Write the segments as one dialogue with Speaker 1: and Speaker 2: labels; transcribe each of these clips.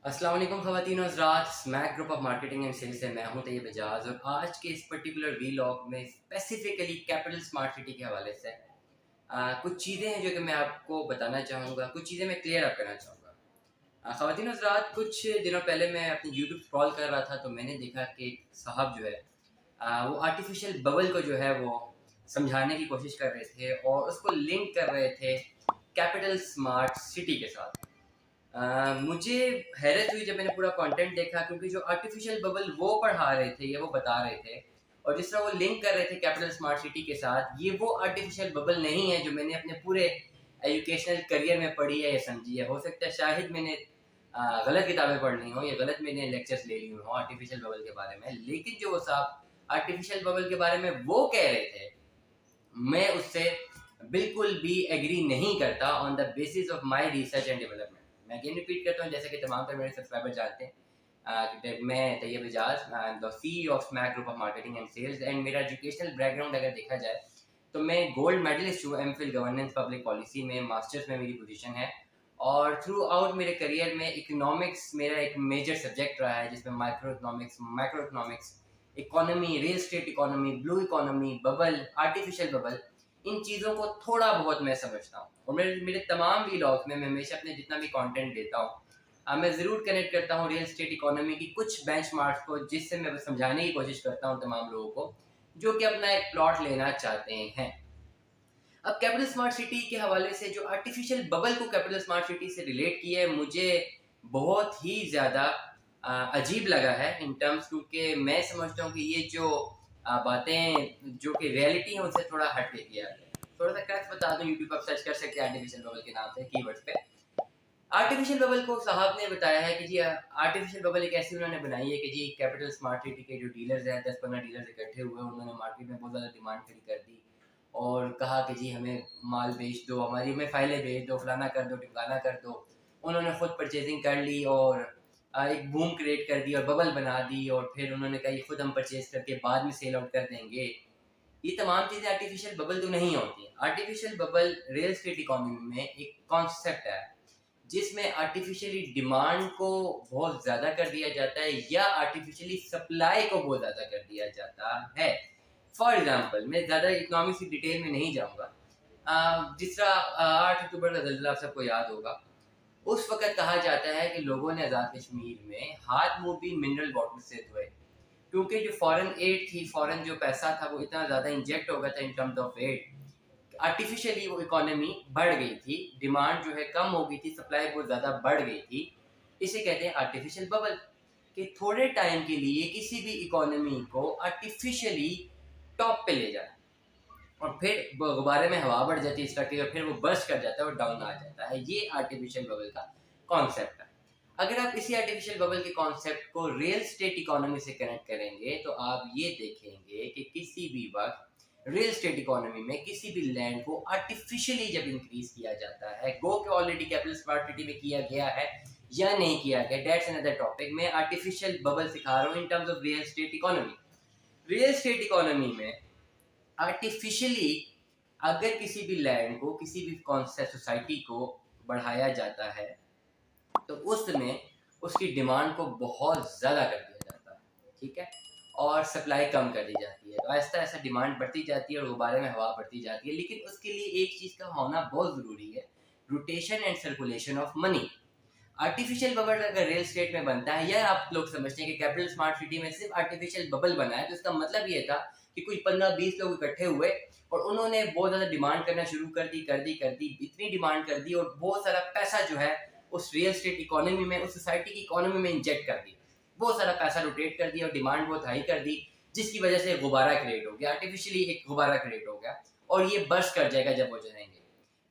Speaker 1: अस्सलाम वालेकुम ख़वातीन और हज़रात, Smack group of marketing and sales से मैं हूं तैयब एजाज और आज के इस पर्टिकुलर वीलॉग में स्पेसिफिकली कैपिटल स्मार्ट सिटी के हवाले से कुछ चीज़ें हैं जो कि मैं आपको बताना चाहूँगा। कुछ चीज़ें मैं क्लियर अप करना चाहूँगा। ख़वातीन और हज़रात, कुछ दिनों पहले मैं अपनी यूट्यूब स्क्रॉल कर रहा था तो मैंने देखा कि एक साहब जो है वो आर्टिफिशियल बबल को जो है वो समझाने की कोशिश कर रहे थे और उसको लिंक कर रहे थे कैपिटल स्मार्ट सिटी के साथ। मुझे हैरत हुई जब मैंने पूरा कंटेंट देखा, क्योंकि जो आर्टिफिशियल बबल वो पढ़ा रहे थे या वो बता रहे थे और जिस तरह वो लिंक कर रहे थे कैपिटल स्मार्ट सिटी के साथ, ये वो आर्टिफिशियल बबल नहीं है जो मैंने अपने पूरे एजुकेशनल करियर में पढ़ी है या समझी है। हो सकता है शायद मैंने गलत किताबें पढ़ ली हों या गलत मैंने लेक्चर्स ले लिए हों आर्टिफिशियल बबल के बारे में, लेकिन जो वो साहब आर्टिफिशियल बबल के बारे में वो कह रहे थे, मैं उससे बिल्कुल भी एग्री नहीं करता on the basis of my research and development. मैं अगेन रिपीट करता हूँ, जैसे कि तमाम तर मेरे सब्सक्राइबर जानते हैं कि मैं Tayyab Ejaz, I am the CEO of Smack group of marketing and sales. And मेरा एजुकेशनल बैकग्राउंड अगर देखा जाए तो मैं गोल्ड मेडलिस्ट हूँ एमफिल गवर्नेंस पब्लिक पॉलिसी में, मास्टर्स में मेरी पोजीशन है और थ्रू आउट मेरे करियर में इकोनॉमिक्स मेरा एक मेजर सब्जेक्ट रहा है, जिसमें micro economics, macro economics, economy, real estate economy, blue economy, bubble, artificial bubble, इन चीज़ों को थोड़ा बहुत मैं समझता हूँ। और मेरे मेरे तमाम व्लॉग्स में मैं हमेशा अपने जितना भी कंटेंट देता हूँ मैं ज़रूर कनेक्ट करता हूँ रियल स्टेट इकोनॉमी की कुछ बेंचमार्क्स को, जिससे मैं समझाने की कोशिश करता हूँ तमाम लोगों को जो कि अपना एक प्लॉट लेना चाहते हैं। अब कैपिटल स्मार्ट सिटी के हवाले से जो आर्टिफिशियल बबल को कैपिटल स्मार्ट सिटी से रिलेट किया है, मुझे बहुत ही ज़्यादा अजीब लगा है इन टर्म्स, क्योंकि मैं समझता हूँ कि ये जो बातें जो कि रियलिटी है उनसे थोड़ा हट के किया गया है। थोड़ा सा क्रैक्स बता दूं, यूट्यूब पर सर्च कर सकते हैं आर्टिफिशियल बबल के नाम से कीवर्ड्स पे। आर्टिफिशियल बबल को साहब ने बताया है कि जी आर्टिफिशियल बबल एक ऐसी उन्होंने बनाई है कि जी कैपिटल स्मार्ट सिटी के जो डीलर्स हैं, 10-15 डीलर्स इकट्ठे हुए, उन्होंने मार्केट में बहुत ज़्यादा डिमांड खड़ी कर दी और कहा कि जी हमें माल बेच दो, हमारी हमें फाइलें भेज दो, फलाना कर दो, टिमकाना कर दो। उन्होंने खुद परचेजिंग कर ली और एक बूम क्रिएट कर दी और बबल बना दी और फिर उन्होंने कहा ये खुद हम परचेज करके बाद में सेल आउट कर देंगे। ये तमाम चीज़ें आर्टिफिशियल बबल तो नहीं होती। Artificial bubble real estate economy में एक कॉन्सेप्ट है जिसमें आर्टिफिशियली डिमांड को बहुत ज़्यादा कर दिया जाता है या आर्टिफिशियली सप्लाई को बहुत ज़्यादा कर दिया जाता है। फॉर एग्जाम्पल, मैं ज़्यादा इकोनॉमिक्स की डिटेल में नहीं जाऊँगा। जिस तरह 8 अक्टूबर का ज़ल्ज़ला आप सबको याद होगा, उस वक़्त कहा जाता है कि लोगों ने आज़ाद कश्मीर में हाथ मुँह भी मिनरल वाटर से धोए, क्योंकि जो फॉरेन एड थी, फॉरेन जो पैसा था वो इतना ज़्यादा इंजेक्ट हो गया था in terms of aid, artificially वो इकोनॉमी बढ़ गई थी, डिमांड जो है कम हो गई थी, सप्लाई बहुत ज़्यादा बढ़ गई थी। इसे कहते हैं आर्टिफिशियल बबल, कि थोड़े टाइम के लिए किसी भी इकोनॉमी को आर्टिफिशियली टॉप पे ले जाए और फिर गुब्बारे में हवा बढ़ जाती है स्ट्रक्चर और फिर वो बर्स्ट कर जाता है और डाउन आ जाता है। ये आर्टिफिशियल बबल का कॉन्सेप्ट है। अगर आप इसी आर्टिफिशियल बबल के कॉन्सेप्ट को रियल स्टेट इकोनॉमी से कनेक्ट करेंगे तो आप ये देखेंगे कि किसी भी वक्त रियल स्टेट इकोनॉमी में किसी भी लैंड को आर्टिफिशियली जब इंक्रीज किया जाता है, गो के ऑलरेडी कैपिटल स्मार्ट सिटी में किया गया है या नहीं किया गया, दैट्स अनदर टॉपिक। मैं आर्टिफिशियल बबल सिखा रहा हूँ इन terms of real estate economy. Real estate economy में आर्टिफिशियली अगर किसी भी लैंड को, किसी भी कॉन्सेप्ट सोसाइटी को बढ़ाया जाता है तो उसमें उसकी डिमांड को बहुत ज़्यादा कर दिया जाता है, ठीक है, और सप्लाई कम कर दी जाती है। तो ऐसा ऐसा डिमांड बढ़ती जाती है और गुब्बारे में हवा बढ़ती जाती है, लेकिन उसके लिए एक चीज़ का होना बहुत ज़रूरी है, rotation and circulation of money. Artificial bubble अगर रियल स्टेट में बनता है, या आप लोग समझते हैं कि कैपिटल स्मार्ट सिटी में सिर्फ आर्टिफिशियल बबल बना है, तो इसका मतलब ये था कि कुछ 15-20 लोग इकट्ठे हुए और उन्होंने बहुत ज़्यादा डिमांड करना शुरू कर दी, इतनी डिमांड कर दी और बहुत सारा पैसा जो है उस रियल स्टेट इकोनॉमी में, उस सोसाइटी की इकोनॉमी में इंजेक्ट कर दी, बहुत सारा पैसा रोटेट कर दिया और डिमांड बहुत हाई कर दी, जिसकी वजह से गुब्बारा क्रिएट हो गया, आर्टिफिशियली एक गुब्बारा क्रिएट हो गया और ये बर्स्ट कर जाएगा जब वो जाएंगे।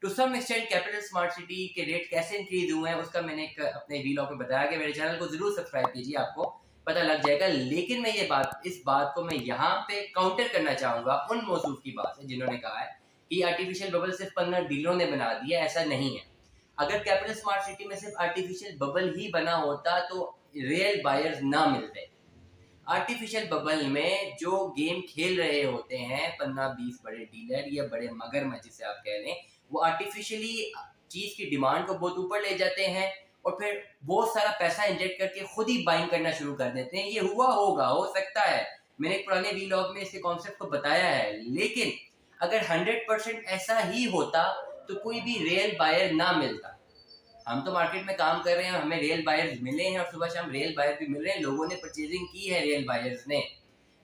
Speaker 1: To some extent capital smart city के रेट कैसे इंक्रीज हुए हैं उसका मैंने एक अपने वीलॉग में बताया गया, मेरे चैनल को जरूर सब्सक्राइब कीजिए, आपको पता लग जाएगा। लेकिन मैं इस बात को मैं यहाँ पे काउंटर करना चाहूँगा उन मौजूद की बात से जिन्होंने कहा है कि आर्टिफिशियल बबल सिर्फ 15 डीलरों ने बना दिया, ऐसा नहीं है। अगर कैपिटल स्मार्ट सिटी में सिर्फ आर्टिफिशियल बबल ही बना होता तो रियल बायर्स ना मिलते। आर्टिफिशियल बबल में जो गेम खेल रहे होते हैं 15-20 बड़े डीलर या बड़े मगरमच्छ जिसे आप कह लें, वो आर्टिफिशियली चीज़ की डिमांड को बहुत ऊपर ले जाते हैं और फिर बहुत सारा पैसा इंजेक्ट करके खुद ही बाइंग करना शुरू कर देते हैं। ये हुआ होगा, हो सकता है, मैंने एक पुराने वीलॉग में इसके कॉन्सेप्ट को बताया है। लेकिन अगर 100% ऐसा ही होता तो कोई भी रियल बायर ना मिलता। हम तो मार्केट में काम कर रहे हैं, हमें रियल बायर्स मिले हैं और सुबह शाम रियल बायर भी मिल रहे हैं, लोगों ने परचेजिंग की है रियल बायर्स ने।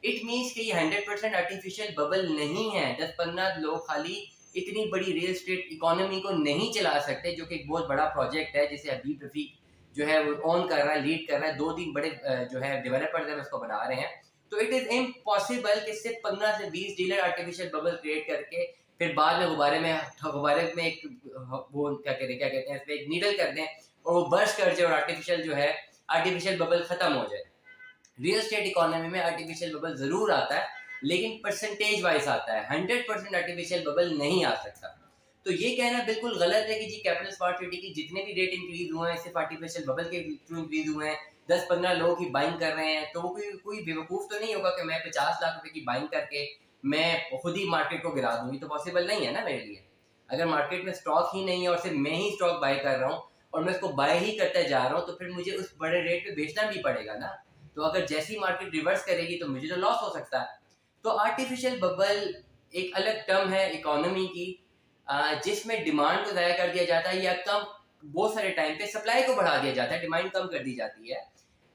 Speaker 1: इट मीन्स कि ये 100% आर्टिफिशियल बबल नहीं है। 10-15 लोग खाली इतनी बड़ी रियल एस्टेट इकोनॉमी को नहीं चला सकते, जो कि एक बहुत बड़ा प्रोजेक्ट है जिसे हबीब रफीक जो है वो ऑन कर रहा है, लीड कर रहा है। 2-3 बड़े जो है डेवलपर्स हैं उसको बना रहे हैं। तो इट इज इम्पॉसिबल कि सिर्फ 15 से 20 डीलर आर्टिफिशियल बबल क्रिएट करके फिर बाद में गुब्बारे में एक वो क्या कहते हैं, इस पे एक नीडल कर दें और वो बर्स्ट कर जाए और आर्टिफिशियल बबल खत्म हो जाए। रियल एस्टेट इकोनॉमी में आर्टिफिशियल बबल जरूर आता है, लेकिन परसेंटेज वाइज आता है। 100% आर्टिफिशियल बबल नहीं आ सकता। तो ये कहना बिल्कुल गलत है कि जी कैपिटल स्मार्ट सिटी की जितने भी रेट इंक्रीज हुए हैं सिर्फ आर्टिफिशियल बबल के थ्रू इंक्रीज हुए हैं, 10-15 लोग ही बाइंग कर रहे हैं। तो वो कोई बेवकूफ तो नहीं होगा कि मैं 50 लाख रुपए की बाइंग करके मैं खुद ही मार्केट को गिरा दूंगी। तो पॉसिबल नहीं है ना मेरे लिए। अगर मार्केट में स्टॉक ही नहीं है और सिर्फ मैं ही स्टॉक बाय कर रहा हूँ और मैं उसको बाय ही करते जा रहा हूँ, तो फिर मुझे उस बड़े रेट पे बेचना भी पड़ेगा ना। तो अगर जैसी मार्केट रिवर्स करेगी तो मुझे तो लॉस हो सकता है। तो आर्टिफिशियल बबल एक अलग टर्म है इकोनॉमी की, जिसमें डिमांड को ज़ाया कर दिया जाता है या कम बहुत सारे टाइम पे सप्लाई को बढ़ा दिया जाता है, डिमांड कम कर दी जाती है,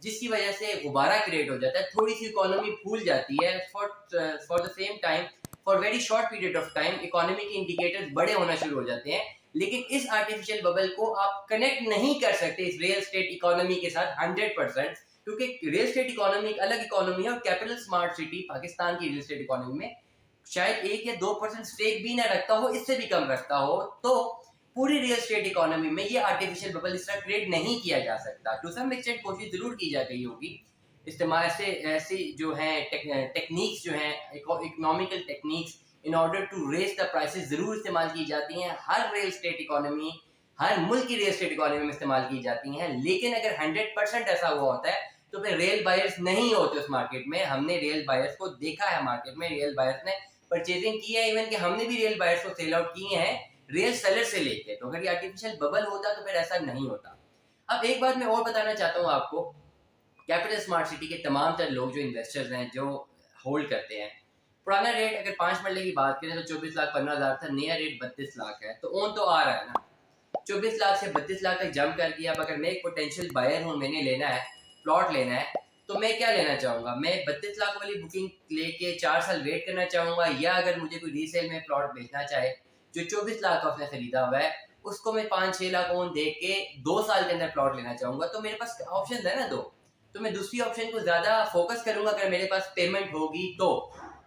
Speaker 1: जिसकी वजह से गुब्बारा क्रिएट हो जाता है। थोड़ी सी इकोनॉमी फूल जाती है for the same time, for very short period of time economy के इंडिकेटर्स बड़े होना शुरू हो जाते हैं। लेकिन इस आर्टिफिशियल बबल को आप कनेक्ट नहीं कर सकते इस रियल स्टेट इकोनॉमी के साथ 100%, क्योंकि रियल स्टेट इकोनॉमी एक अलग इकोनॉमी है और कैपिटल स्मार्ट सिटी पाकिस्तान की रियल स्टेट इकोनॉमी में शायद 1 या 2% स्टेक भी ना रखता हो, इससे भी कम रखता हो। तो पूरी रियल स्टेट इकोनॉमी में ये आर्टिफिशियल बबल इस तरह क्रिएट नहीं किया जा सकता। टू सम एक्सटेंट कोशिश जरूर की जा गई होगी, इस्तेमाल से ऐसी जो है टेक्निक्स जो हैं economical techniques in order to raise the prices जरूर इस्तेमाल की जाती हैं। हर रियल स्टेट इकोनॉमी, हर मुल्क की रियल एस्टेट इकोनॉमी में इस्तेमाल की जाती हैं। लेकिन अगर 100% ऐसा हुआ होता है तो फिर रियल बायर्स नहीं होते उस मार्केट में। हमने रियल बायर्स को देखा है मार्केट में, रियल बायर्स ने परचेजिंग की है, इवन कि हमने भी रियल बायर्स को सेल आउट किए हैं रियल सेलर से लेके। तो अगर ये आर्टिफिशियल बबल होता तो फिर ऐसा नहीं होता। अब एक बात मैं और बताना चाहता हूँ आपको, कैपिटल स्मार्ट सिटी के तमाम तर लोग जो इन्वेस्टर्स हैं जो होल्ड करते हैं, पुराना रेट अगर 5 मरले की बात करें तो 24 लाख 15 हज़ार था, नया रेट 32 लाख है। तो ओन तो आ रहा है ना, 24 लाख से 32 लाख तक जंप कर दिया। अब अगर मैं एक पोटेंशियल बायर हूँ, मैंने लेना है प्लॉट लेना है, तो मैं क्या लेना चाहूँगा? मैं 32 लाख वाली बुकिंग लेके 4 साल वेट करना चाहूँगा, या अगर मुझे कोई रीसेल में प्लॉट बेचना चाहे जो 24 लाख का उसने खरीदा हुआ है, उसको मैं 5-6 लाख ओन दे के 2 साल के अंदर प्लॉट लेना चाहूँगा। तो मेरे पास ऑप्शन है ना 2। तो मैं दूसरी ऑप्शन को ज़्यादा फोकस करूँगा अगर मेरे पास पेमेंट होगी तो।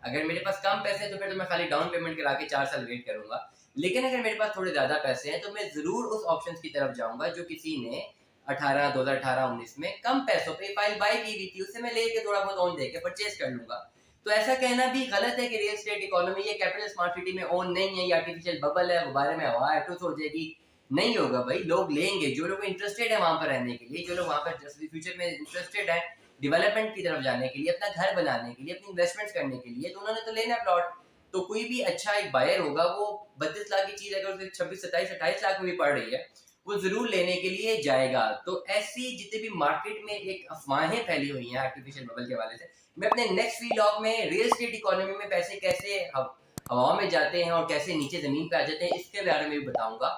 Speaker 1: अगर मेरे पास कम पैसे हैं तो फिर तो मैं खाली डाउन पेमेंट करा के 4 साल वेट करूँगा। लेकिन अगर मेरे पास थोड़े ज़्यादा पैसे हैं तो मैं ज़रूर उस ऑप्शन की तरफ जाऊँगा जो किसी ने 2018-19 में कम पैसों पे फाइल बाय की हुई थी, उससे मैं लेके थोड़ा बहुत ओन देके परचेज कर लूँगा। तो ऐसा कहना भी गलत है कि रियल एस्टेट इकोनॉमी ये कैपिटल स्मार्ट सिटी में ओन नहीं है, ये आर्टिफिशियल बबल है, गुब्बारे में हवा है तो हो जाएगी। नहीं होगा भाई, लोग लेंगे जो लोग इंटरेस्टेड है वहाँ पर रहने के लिए, जो लोग वहाँ पर फ्यूचर में इंटरेस्टेड है डेवलपमेंट की तरफ जाने के लिए, अपना घर बनाने के लिए, अपनी इन्वेस्टमेंट्स करने के लिए, तो उन्होंने तो लेना प्लॉट। तो कोई भी अच्छा एक बायर होगा, वो 32 लाख की चीज अगर उसे 26, 27, 28 लाख में भी पड़ रही है, वो जरूर लेने के लिए जाएगा। तो ऐसी जितने भी मार्केट में एक अफवाहें फैली हुई हैं आर्टिफिशियल बबल के हवाले से, मैं अपने नेक्स्ट व्लॉग में रियल एस्टेट इकोनॉमी में पैसे कैसे हवा में जाते हैं और कैसे नीचे जमीन पे आ जाते हैं इसके बारे में भी बताऊंगा।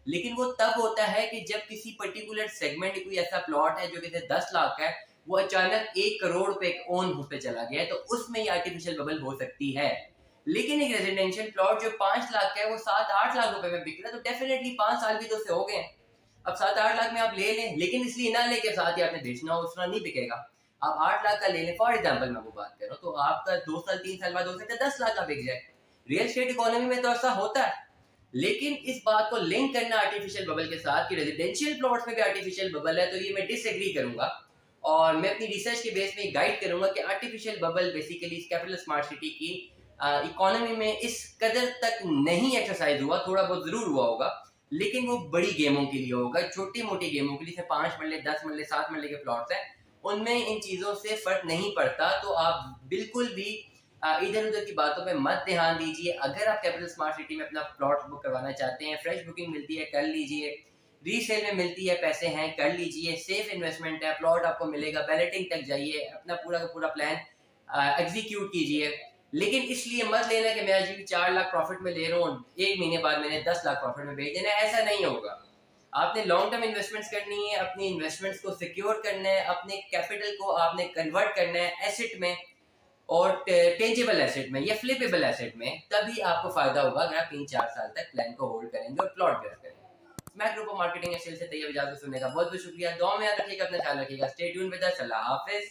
Speaker 1: लेकिन वो तब होता है कि जब किसी पर्टिकुलर सेगमेंट कोई ऐसा प्लॉट है जो कि 10 लाख का है, वो अचानक 1 करोड़ पे ओन उस पे चला गया है, तो उसमें ये आर्टिफिशियल बबल हो सकती है। लेकिन एक रेजिडेंशियल प्लॉट जो 5 लाख का है वो 7-8 लाख रुपए में बिक रहा है, तो डेफिनेटली 5 साल भी तो उससे हो गए हैं। अब 7-8 लाख में आप ले लें, लेकिन इसलिए ना लेके साथ ही आपने बेचना हो, उसका नहीं बिकेगा। आप 8 लाख का ले लें, फॉर एग्जाम्पल मैं वो बात कर रहा हूँ, तो आपका 2 साल 3 साल बाद हो सकता है 10 लाख का बिक जाए। रियल एस्टेट इकोनॉमी में तो ऐसा होता है। लेकिन इस बात को लिंक करना आर्टिफिशियल बबल के साथ कि रेजिडेंशियल प्लॉट्स में भी आर्टिफिशियल बबल है, तो ये मैं डिसएग्री करूंगा। और मैं अपनी रिसर्च के बेस में गाइड करूंगा कि आर्टिफिशियल बबल बेसिकली इस कैपिटल स्मार्ट सिटी की इकोनॉमी में इस कदर तक नहीं एक्सरसाइज हुआ, थोड़ा बहुत जरूर हुआ होगा, लेकिन वो बड़ी गेमों के लिए होगा। छोटी मोटी गेमों के लिए 5 मरले 10 मरले 7 मरले के प्लॉट्स हैं, उनमें इन चीज़ों से फर्क नहीं पड़ता। तो आप बिल्कुल भी इधर उधर की बातों पे मत ध्यान दीजिए। अगर आप कैपिटल स्मार्ट सिटी में अपना प्लॉट बुक करवाना चाहते हैं, फ्रेश बुकिंग मिलती है, कर लीजिए। रीसेल में मिलती है, पैसे हैं, कर लीजिए, सेफ इन्वेस्टमेंट है, प्लॉट आपको मिलेगा, बैलेटिंग तक जाइए, अपना पूरा का पूरा प्लान एग्जीक्यूट कीजिए। लेकिन इसलिए मत लेना कि मैं आज भी 4 लाख प्रॉफिट में ले रहा हूँ, 1 महीने बाद मैंने 10 लाख प्रॉफिट में बेच देना, ऐसा नहीं होगा। आपने लॉन्ग टर्म इन्वेस्टमेंट्स करनी है, अपनी इन्वेस्टमेंट्स को सिक्योर करना है, अपने कैपिटल को आपने कन्वर्ट करना है एसेट में, और टेंजेबल एसेट में या फ्लिपेबल एसेट में, तभी आपको फायदा होगा अगर आप 3-4 साल तक प्लान को होल्ड करेंगे और प्लॉट बेस करेंगे। मैं group of marketing and sales से तैयार सुनने का बहुत बहुत शुक्रिया। दुआ में याद रखिएगा, अपना ख्याल रखिएगा। Stay tune with us. Allah Hafiz.